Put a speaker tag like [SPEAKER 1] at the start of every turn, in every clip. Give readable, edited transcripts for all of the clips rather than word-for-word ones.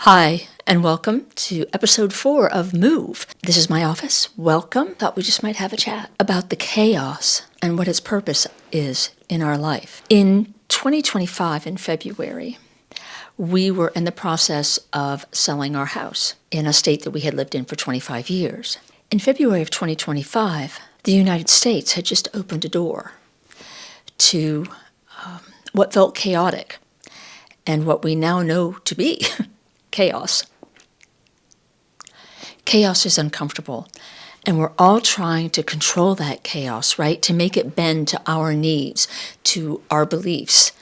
[SPEAKER 1] Hi, and welcome to episode 4 of Move. This is my office. Welcome. Thought we just might have a chat about the chaos and what its purpose is in our life. In 2025, in February, we were in the process of selling our house in a state that we had lived in for 25 years. In February of 2025, the United States had just opened a door to what felt chaotic and what we now know to be chaos. Chaos is uncomfortable, and we're all trying to control that chaos, right? To make it bend to our needs, to our beliefs.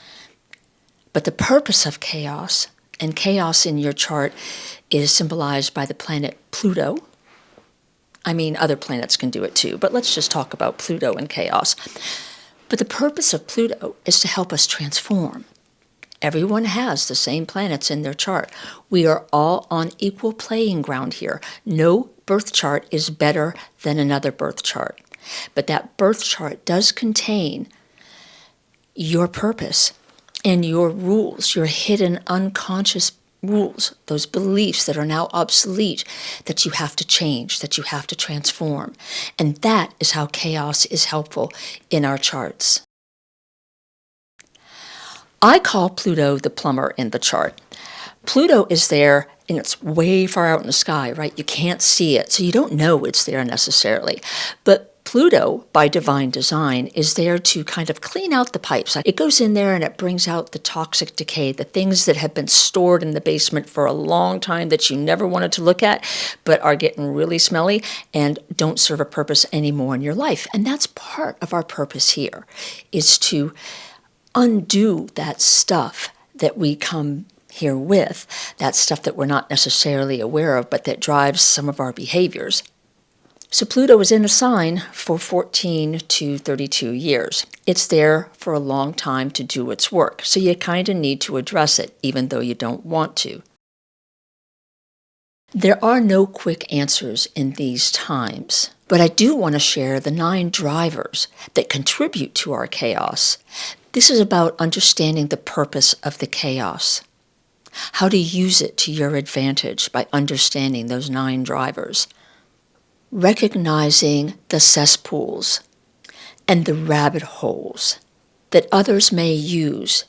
[SPEAKER 1] But the purpose of chaos, and chaos in your chart is symbolized by the planet Pluto. I mean, other planets can do it too, but let's just talk about Pluto and chaos. But the purpose of Pluto is to help us transform. Everyone has the same planets in their chart. We are all on equal playing ground here. No birth chart is better than another birth chart. But that birth chart does contain your purpose and your rules, your hidden unconscious rules, those beliefs that are now obsolete, that you have to change, that you have to transform. And that is how chaos is helpful in our charts. I call Pluto the plumber in the chart. Pluto is there, and it's way far out in the sky, right? You can't see it, so you don't know it's there necessarily. But Pluto, by divine design, is there to kind of clean out the pipes. It goes in there and it brings out the toxic decay, the things that have been stored in the basement for a long time that you never wanted to look at, but are getting really smelly and don't serve a purpose anymore in your life. And that's part of our purpose here, is to undo that stuff that we come here with, that stuff that we're not necessarily aware of, but that drives some of our behaviors. So Pluto is in a sign for 14 to 32 years. It's there for a long time to do its work, so you kind of need to address it, even though you don't want to. There are no quick answers in these times, but I do want to share the 9 drivers that contribute to our chaos. This is about understanding the purpose of the chaos, how to use it to your advantage by understanding those 9 drivers, recognizing the cesspools and the rabbit holes that others may use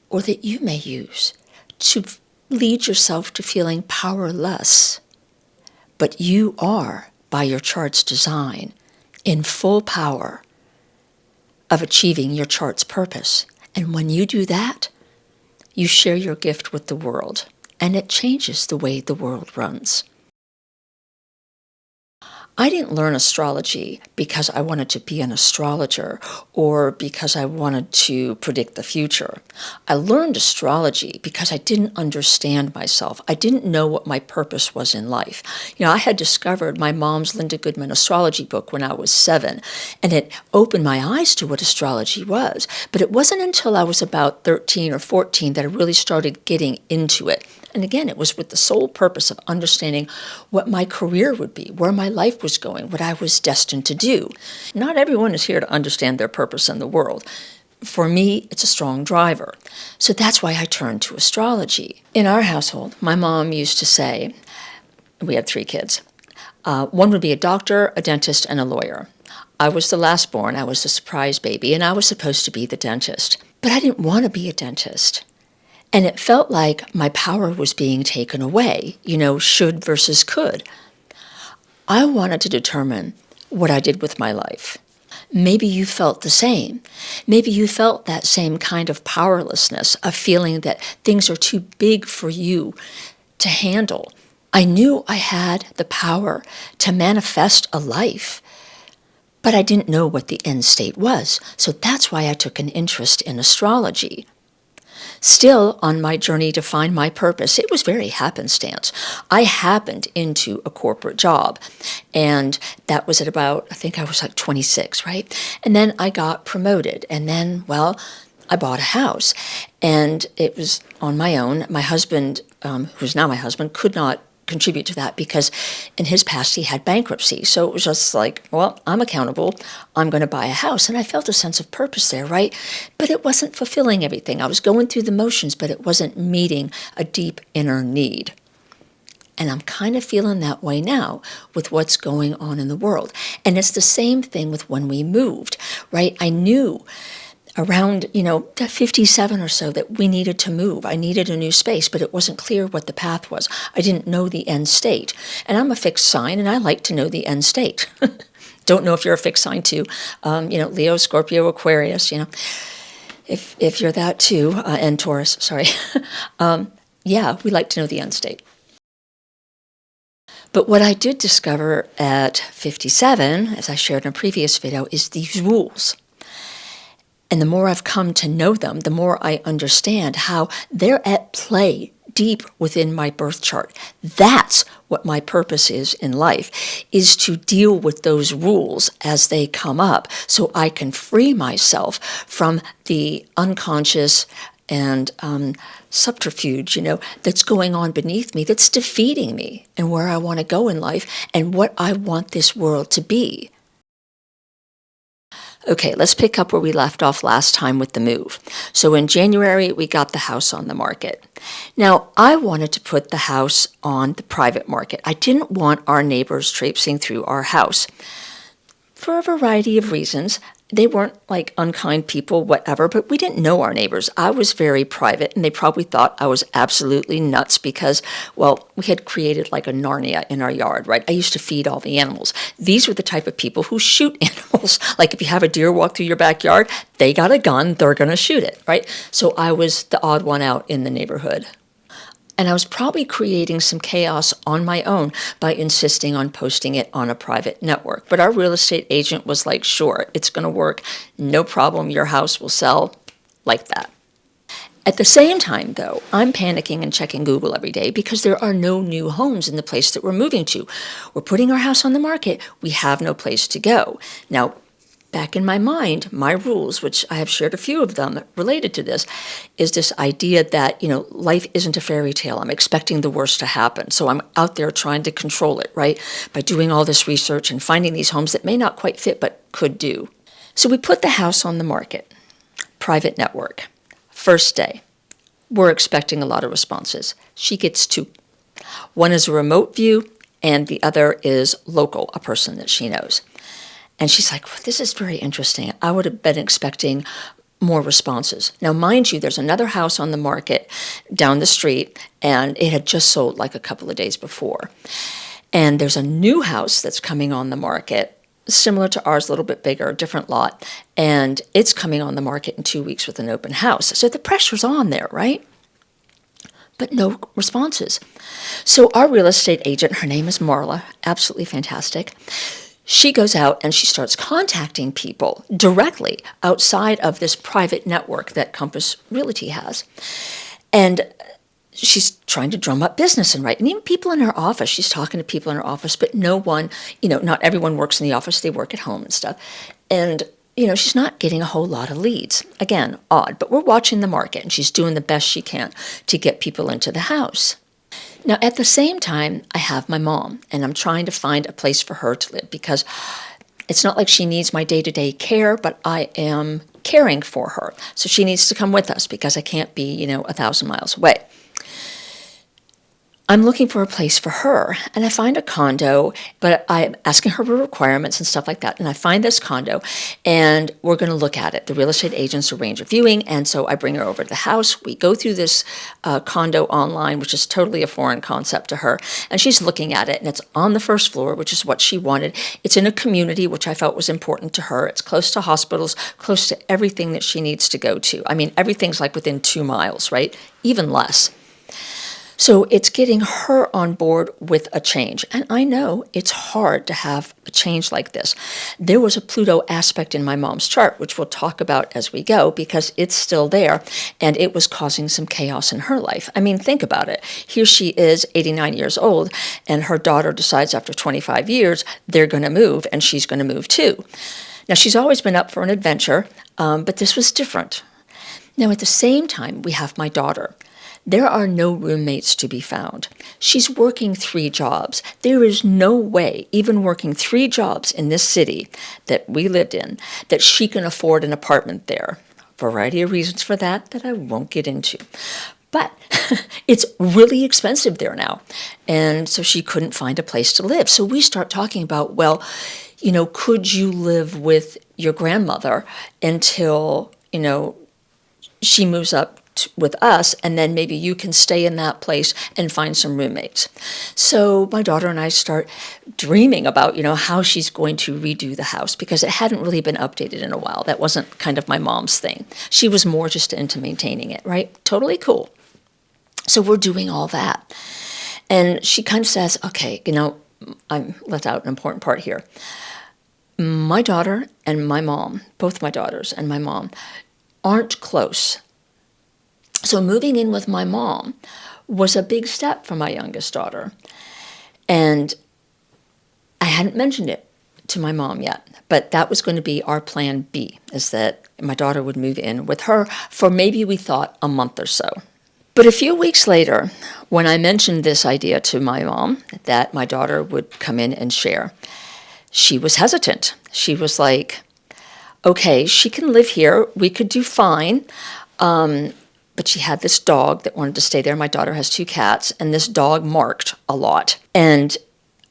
[SPEAKER 1] or that you may use to lead yourself to feeling powerless. But you are, by your chart's design, in full power of achieving your chart's purpose. And when you do that, you share your gift with the world, and it changes the way the world runs. I didn't learn astrology because I wanted to be an astrologer or because I wanted to predict the future. I learned astrology because I didn't understand myself. I didn't know what my purpose was in life. I had discovered my mom's Linda Goodman astrology book when I was 7, and it opened my eyes to what astrology was. But it wasn't until I was about 13 or 14 that I really started getting into it. And again, it was with the sole purpose of understanding what my career would be, where my life was going, what I was destined to do. Not everyone is here to understand their purpose in the world. For me, it's a strong driver. So that's why I turned to astrology. In our household, my mom used to say, we had 3 kids. One would be a doctor, a dentist, and a lawyer. I was the last born. I was the surprise baby, and I was supposed to be the dentist. But I didn't want to be a dentist. And it felt like my power was being taken away, should versus could. I wanted to determine what I did with my life. Maybe you felt the same. Maybe you felt that same kind of powerlessness, of feeling that things are too big for you to handle. I knew I had the power to manifest a life, but I didn't know what the end state was. So that's why I took an interest in astrology. Still, on my journey to find my purpose, it was very happenstance. I happened into a corporate job, and that was at about, I think I was like 26, right? And then I got promoted, and then, I bought a house, and it was on my own. My husband, who's now my husband, could not contribute to that because in his past he had bankruptcy. So it was just like, well, I'm accountable. I'm going to buy a house. And I felt a sense of purpose there, right? But it wasn't fulfilling everything. I was going through the motions, but it wasn't meeting a deep inner need. And I'm kind of feeling that way now with what's going on in the world. And it's the same thing with when we moved, right? I knew around, 57 or so that we needed to move. I needed a new space, but it wasn't clear what the path was. I didn't know the end state. And I'm a fixed sign, and I like to know the end state. Don't know if you're a fixed sign too. Leo, Scorpio, Aquarius, if you're that too, and Taurus, sorry. We like to know the end state. But what I did discover at 57, as I shared in a previous video, is these rules. And the more I've come to know them, the more I understand how they're at play deep within my birth chart. That's what my purpose is in life, is to deal with those rules as they come up so I can free myself from the unconscious and subterfuge, that's going on beneath me, that's defeating me and where I want to go in life and what I want this world to be. Okay, let's pick up where we left off last time with the move. So in January, we got the house on the market. Now, I wanted to put the house on the private market. I didn't want our neighbors traipsing through our house for a variety of reasons. They weren't like unkind people, whatever, but we didn't know our neighbors. I was very private, and they probably thought I was absolutely nuts because, we had created like a Narnia in our yard, right? I used to feed all the animals. These were the type of people who shoot animals. Like if you have a deer walk through your backyard, they got a gun, they're going to shoot it, right? So I was the odd one out in the neighborhood. And I was probably creating some chaos on my own by insisting on posting it on a private network. But our real estate agent was like, sure, it's going to work. No problem. Your house will sell like that. At the same time, though, I'm panicking and checking Google every day because there are no new homes in the place that we're moving to. We're putting our house on the market. We have no place to go. Now, back in my mind, my rules, which I have shared a few of them related to this, is this idea that, life isn't a fairy tale. I'm expecting the worst to happen. So I'm out there trying to control it, right? By doing all this research and finding these homes that may not quite fit, but could do. So we put the house on the market, private network. First day, we're expecting a lot of responses. She gets 2. One is a remote view, and the other is local, a person that she knows. And she's like, this is very interesting. I would have been expecting more responses. Now, mind you, there's another house on the market down the street, and it had just sold like a couple of days before. And there's a new house that's coming on the market, similar to ours, a little bit bigger, a different lot, and it's coming on the market in 2 weeks with an open house. So the pressure's on there, right? But no responses. So our real estate agent, her name is Marla, absolutely fantastic. She goes out and she starts contacting people directly outside of this private network that Compass Realty has. And she's trying to drum up business and even people in her office. She's talking to people in her office, but no one, not everyone works in the office. They work at home and stuff. And, she's not getting a whole lot of leads. Again, odd, but we're watching the market and she's doing the best she can to get people into the house. Now, at the same time, I have my mom, and I'm trying to find a place for her to live because it's not like she needs my day-to-day care, but I am caring for her. So she needs to come with us because I can't be, 1,000 miles away. I'm looking for a place for her, and I find a condo, but I'm asking her for requirements and stuff like that. And I find this condo, and we're going to look at it. The real estate agents arrange a viewing, and so I bring her over to the house. We go through this condo online, which is totally a foreign concept to her, and she's looking at it, and it's on the first floor, which is what she wanted. It's in a community, which I felt was important to her. It's close to hospitals, close to everything that she needs to go to. I mean, everything's like within 2 miles, right? Even less. So it's getting her on board with a change. And I know it's hard to have a change like this. There was a Pluto aspect in my mom's chart, which we'll talk about as we go, because it's still there, and it was causing some chaos in her life. I mean, think about it. Here she is, 89 years old, and her daughter decides after 25 years they're going to move, and she's going to move too. Now, she's always been up for an adventure, but this was different. Now, at the same time, we have my daughter. There are no roommates to be found. She's working 3 jobs. There is no way, even working 3 jobs in this city that we lived in, that she can afford an apartment there. Variety of reasons for that I won't get into. But it's really expensive there now. And so she couldn't find a place to live. So we start talking about, well, could you live with your grandmother until, she moves up with us, and then maybe you can stay in that place and find some roommates. So my daughter and I start dreaming about, how she's going to redo the house, because it hadn't really been updated in a while. That wasn't kind of my mom's thing. She was more just into maintaining it, right? Totally cool. So we're doing all that. And she kind of says, okay, I left out an important part here. My daughter and my mom, both my daughters and my mom, aren't close. So moving in with my mom was a big step for my youngest daughter. And I hadn't mentioned it to my mom yet, but that was going to be our plan B, is that my daughter would move in with her for maybe, we thought, a month or so. But a few weeks later, when I mentioned this idea to my mom, that my daughter would come in and share, she was hesitant. She was like, okay, she can live here. We could do fine. But she had this dog that wanted to stay there. My daughter has 2 cats, and this dog marked a lot. And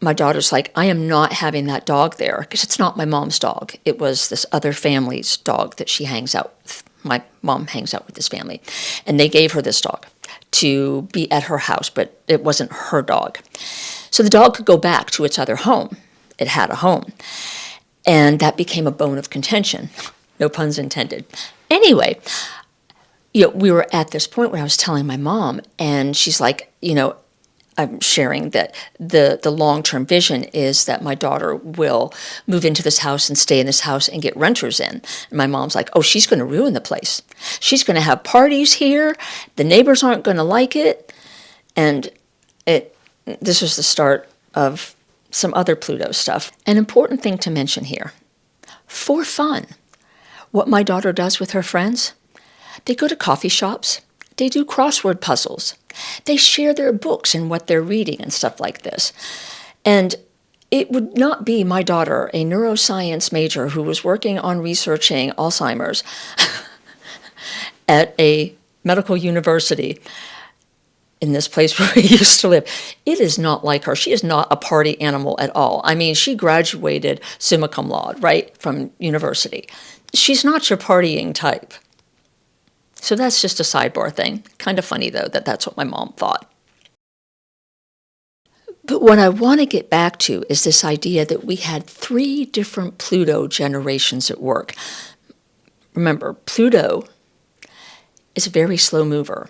[SPEAKER 1] my daughter's like, I am not having that dog there, because it's not my mom's dog. It was this other family's dog that she hangs out with. My mom hangs out with this family. And they gave her this dog to be at her house, but it wasn't her dog. So the dog could go back to its other home. It had a home. And that became a bone of contention. No puns intended. Anyway, we were at this point where I was telling my mom, and she's like, I'm sharing that the long-term vision is that my daughter will move into this house and stay in this house and get renters in. And my mom's like, oh, she's going to ruin the place. She's going to have parties here. The neighbors aren't going to like it. And this was the start of some other Pluto stuff. An important thing to mention here, for fun, what my daughter does with her friends, they go to coffee shops, they do crossword puzzles, they share their books and what they're reading and stuff like this. And it would not be my daughter, a neuroscience major who was working on researching Alzheimer's at a medical university in this place where we used to live. It is not like her. She is not a party animal at all. I mean, she graduated summa cum laude, right, from university. She's not your partying type. So that's just a sidebar thing. Kind of funny, though, that that's what my mom thought. But what I want to get back to is this idea that we had 3 different Pluto generations at work. Remember, Pluto is a very slow mover.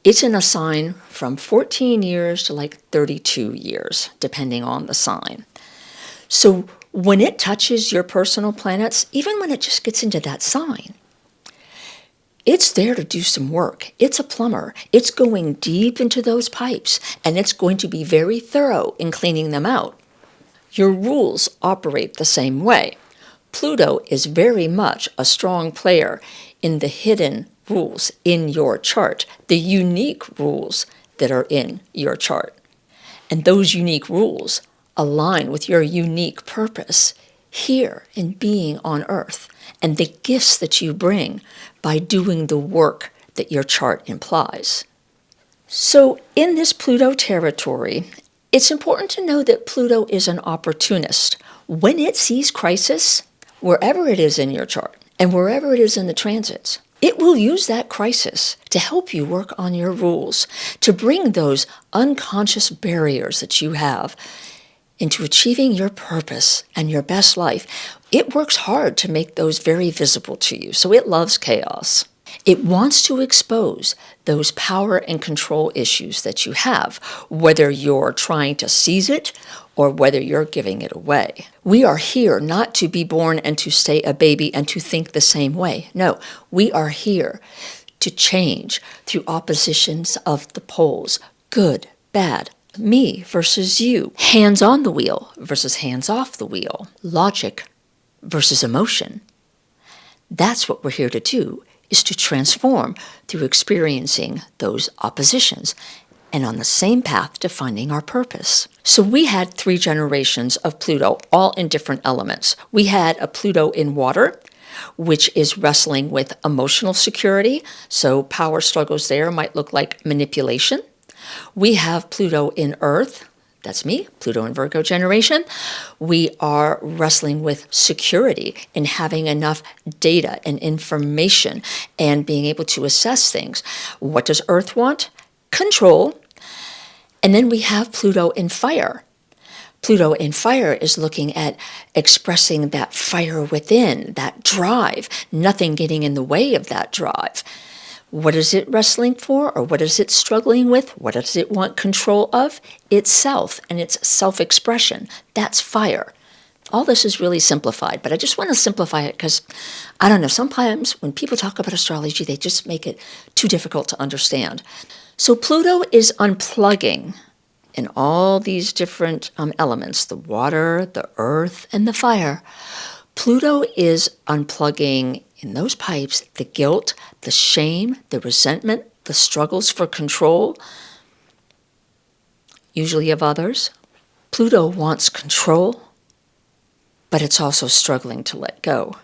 [SPEAKER 1] It's in a sign from 14 years to like 32 years, depending on the sign. So when it touches your personal planets, even when it just gets into that sign, it's there to do some work. It's a plumber. It's going deep into those pipes, and it's going to be very thorough in cleaning them out. Your rules operate the same way. Pluto is very much a strong player in the hidden rules in your chart, the unique rules that are in your chart. And those unique rules align with your unique purpose here in being on Earth and the gifts that you bring by doing the work that your chart implies. So in this Pluto territory, it's important to know that Pluto is an opportunist. When it sees crisis, wherever it is in your chart and wherever it is in the transits, it will use that crisis to help you work on your rules, to bring those unconscious barriers that you have into achieving your purpose and your best life. It works hard to make those very visible to you, so it loves chaos. It wants to expose those power and control issues that you have, whether you're trying to seize it or whether you're giving it away. We are here not to be born and to stay a baby and to think the same way. No, we are here to change through oppositions of the poles, good, bad, me versus you, hands on the wheel versus hands off the wheel, logic versus emotion. That's what we're here to do is to transform through experiencing those oppositions and on the same path to finding our purpose. So we had 3 generations of Pluto, all in different elements. We had a Pluto in water, which is wrestling with emotional security. So power struggles there might look like manipulation. We have Pluto in earth. That's me, Pluto in Virgo generation. We are wrestling with security and having enough data and information and being able to assess things. What does Earth want? Control. And then we have Pluto in fire. Pluto in fire is looking at expressing that fire within, that drive, nothing getting in the way of that drive. What is it wrestling for, or what is it struggling with? What does it want control of? Itself and its self-expression. That's fire. All this is really simplified, but I just want to simplify it because, I don't know, sometimes when people talk about astrology, they just make it too difficult to understand. So Pluto is unplugging in all these different elements, the water, the earth, and the fire. Pluto is unplugging in those pipes the guilt, the shame, the resentment, the struggles for control, usually of others. Pluto wants control, but it's also struggling to let go.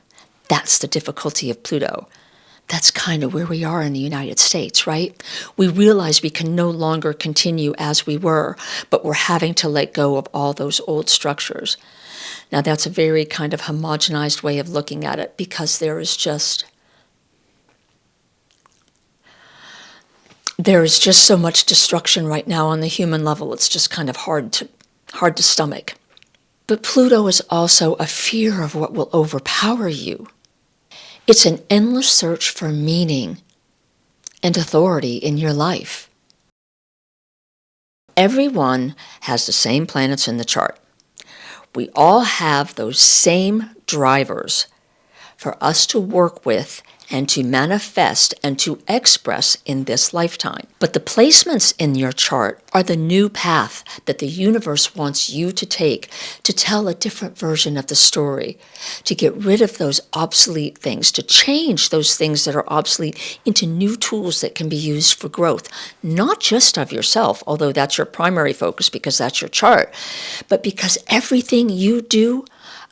[SPEAKER 1] That's the difficulty of Pluto. That's kind of where we are in the United States, right? We realize we can no longer continue as we were, but we're having to let go of all those old structures. Now, that's a very kind of homogenized way of looking at it because there is just so much destruction right now on the human level. It's just kind of hard to stomach. But Pluto is also a fear of what will overpower you. It's an endless search for meaning and authority in your life. Everyone has the same planets in the chart. We all have those same drivers for us to work with and to manifest and to express in this lifetime. But the placements in your chart are the new path that the universe wants you to take to tell a different version of the story, to get rid of those obsolete things, to change those things that are obsolete into new tools that can be used for growth, not just of yourself, although that's your primary focus because that's your chart, but because everything you do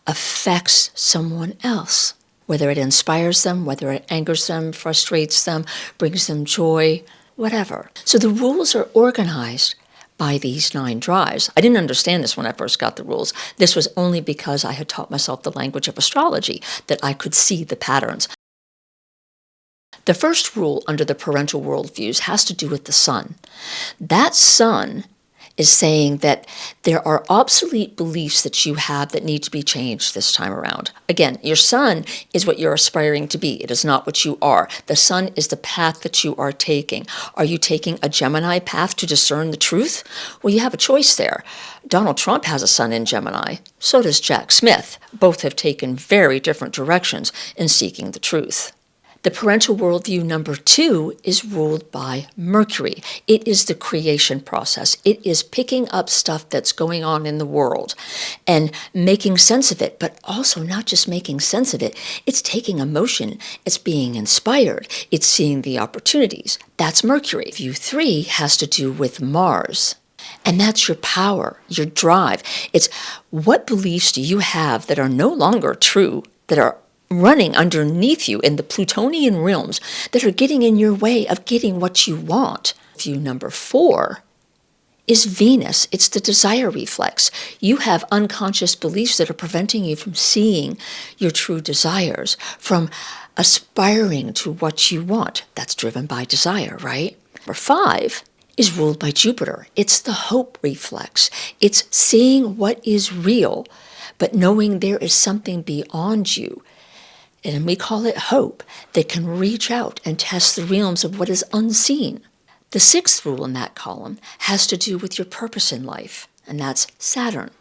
[SPEAKER 1] affects someone else. Whether it inspires them, whether it angers them, frustrates them, brings them joy, whatever. So the rules are organized by these 9 drives. I didn't understand this when I first got the rules. This was only because I had taught myself the language of astrology, that I could see the patterns. The first rule under the parental worldviews has to do with the sun. That sun is saying that there are obsolete beliefs that you have that need to be changed this time around. Again, your sun is what you're aspiring to be. It is not what you are. The sun is the path that you are taking. Are you taking a Gemini path to discern the truth? Well, you have a choice there. Donald Trump has a sun in Gemini. So does Jack Smith. Both have taken very different directions in seeking the truth. The parental worldview number 2 is ruled by Mercury. It is the creation process. It is picking up stuff that's going on in the world and making sense of it, but also not just making sense of it. It's taking emotion. It's being inspired. It's seeing the opportunities. That's Mercury. View 3 has to do with Mars. And that's your power, your drive. It's what beliefs do you have that are no longer true, that are running underneath you in the Plutonian realms that are getting in your way of getting what you want. View number 4 is Venus. It's the desire reflex. You have unconscious beliefs that are preventing you from seeing your true desires, from aspiring to what you want. That's driven by desire, right? Number 5 is ruled by Jupiter. It's the hope reflex. It's seeing what is real, but knowing there is something beyond you. And we call it hope, that can reach out and test the realms of what is unseen. The 6th rule in that column has to do with your purpose in life, and that's Saturn.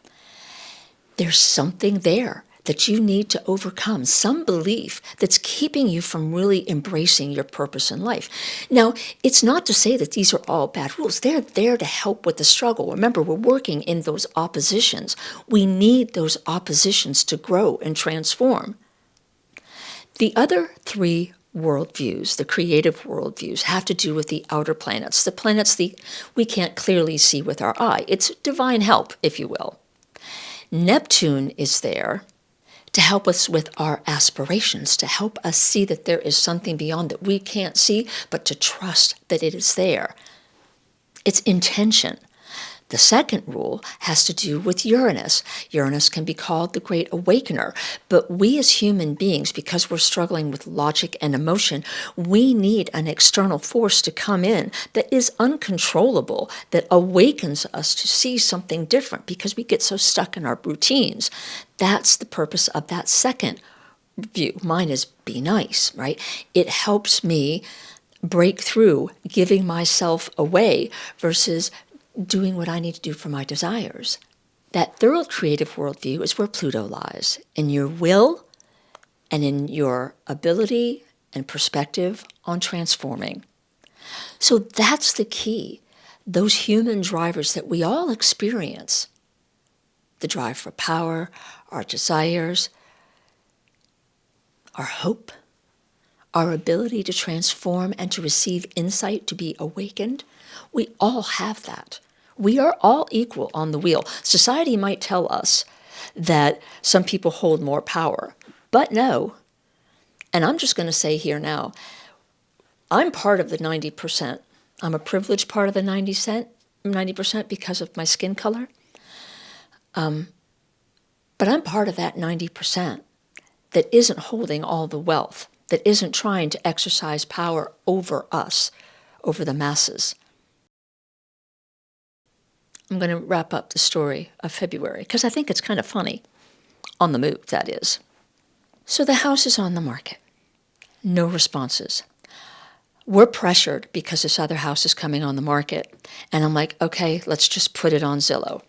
[SPEAKER 1] There's something there that you need to overcome, some belief that's keeping you from really embracing your purpose in life. Now, it's not to say that these are all bad rules. They're there to help with the struggle. Remember, we're working in those oppositions. We need those oppositions to grow and transform. The other 3 worldviews, the creative worldviews, have to do with the outer planets, the planets we can't clearly see with our eye. It's divine help, if you will. Neptune is there to help us with our aspirations, to help us see that there is something beyond that we can't see, but to trust that it is there. It's intention. The second rule has to do with Uranus. Uranus can be called the Great Awakener, but we as human beings, because we're struggling with logic and emotion, we need an external force to come in that is uncontrollable, that awakens us to see something different because we get so stuck in our routines. That's the purpose of that second view. Mine is be nice, right? It helps me break through giving myself away versus doing what I need to do for my desires. That third creative worldview is where Pluto lies, in your will and in your ability and perspective on transforming. So that's the key. Those human drivers that we all experience, the drive for power, our desires, our hope, our ability to transform and to receive insight, to be awakened, we all have that. We are all equal on the wheel. Society might tell us that some people hold more power, but no. And I'm just going to say here now, I'm part of the 90%. I'm a privileged part of the 90% because of my skin color. But I'm part of that 90% that isn't holding all the wealth, that isn't trying to exercise power over us, over the masses. I'm going to wrap up the story of February because I think it's kind of funny. On the move, that is. So the house is on the market. No responses. We're pressured because this other house is coming on the market. And I'm like, okay, let's just put it on Zillow.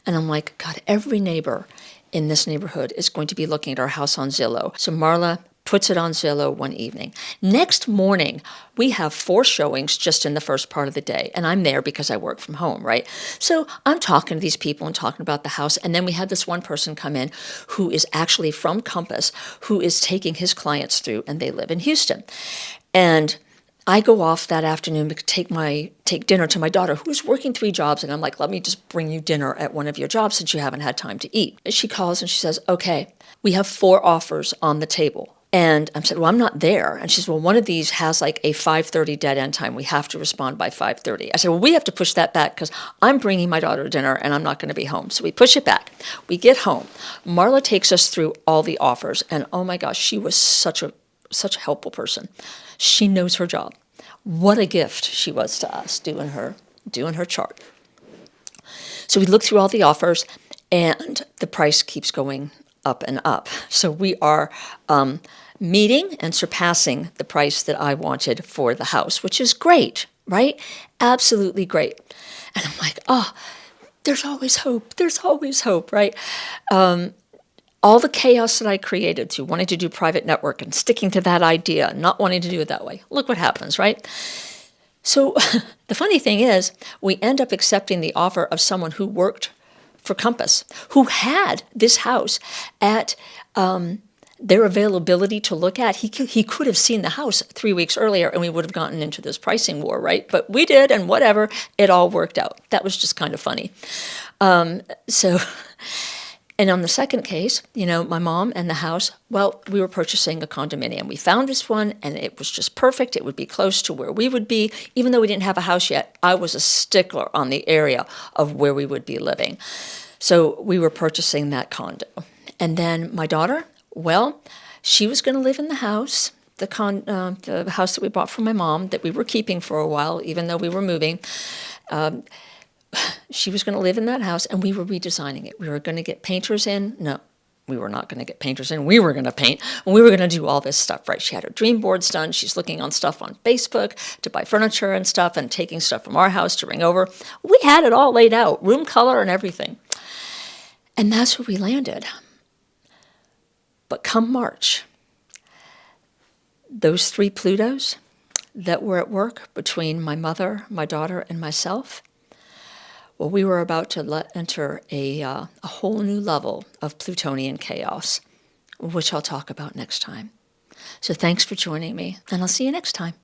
[SPEAKER 1] And I'm like, God, every neighbor in this neighborhood is going to be looking at our house on Zillow. So Marla puts it on Zillow one evening. Next morning, we have 4 showings just in the first part of the day. And I'm there because I work from home, right? So I'm talking to these people and talking about the house. And then we had this one person come in who is actually from Compass, who is taking his clients through, and they live in Houston. And I go off that afternoon to take dinner to my daughter, who's working 3 jobs, and I'm like, let me just bring you dinner at one of your jobs since you haven't had time to eat. She calls and she says, okay, we have 4 offers on the table. And I said, well, I'm not there. And she says, well, one of these has like a 5:30 dead end time. We have to respond by 5:30. I said, well, we have to push that back because I'm bringing my daughter to dinner and I'm not going to be home. So we push it back. We get home. Marla takes us through all the offers. And oh my gosh, she was such a helpful person. She knows her job. What a gift she was to us doing her chart. So we look through all the offers and the price keeps going up and up. So we are meeting and surpassing the price that I wanted for the house, which is great, right? Absolutely great. And I'm like, oh, there's always hope, right? All the chaos that I created through wanting to do private network and sticking to that idea, not wanting to do it that way. Look what happens, right? So the funny thing is, we end up accepting the offer of someone who worked for Compass, who had this house at their availability to look at. He could have seen the house 3 weeks earlier and we would have gotten into this pricing war, right? But we did, and whatever, it all worked out. That was just kind of funny. And on the second case, my mom and the house, well, we were purchasing a condominium. We found this one, and it was just perfect. It would be close to where we would be. Even though we didn't have a house yet, I was a stickler on the area of where we would be living. So we were purchasing that condo. And then my daughter, well, she was going to live in the house, the house that we bought from my mom that we were keeping for a while, even though we were moving. She was going to live in that house, and we were redesigning it. We were going to get painters in. No, we were not going to get painters in. We were going to paint, and we were going to do all this stuff, right? She had her dream boards done. She's looking on stuff on Facebook to buy furniture and stuff and taking stuff from our house to bring over. We had it all laid out, room color and everything. And that's where we landed. But come March, those 3 Plutos that were at work between my mother, my daughter, and myself, well, we were about to enter a whole new level of Plutonian chaos, which I'll talk about next time. So thanks for joining me, and I'll see you next time.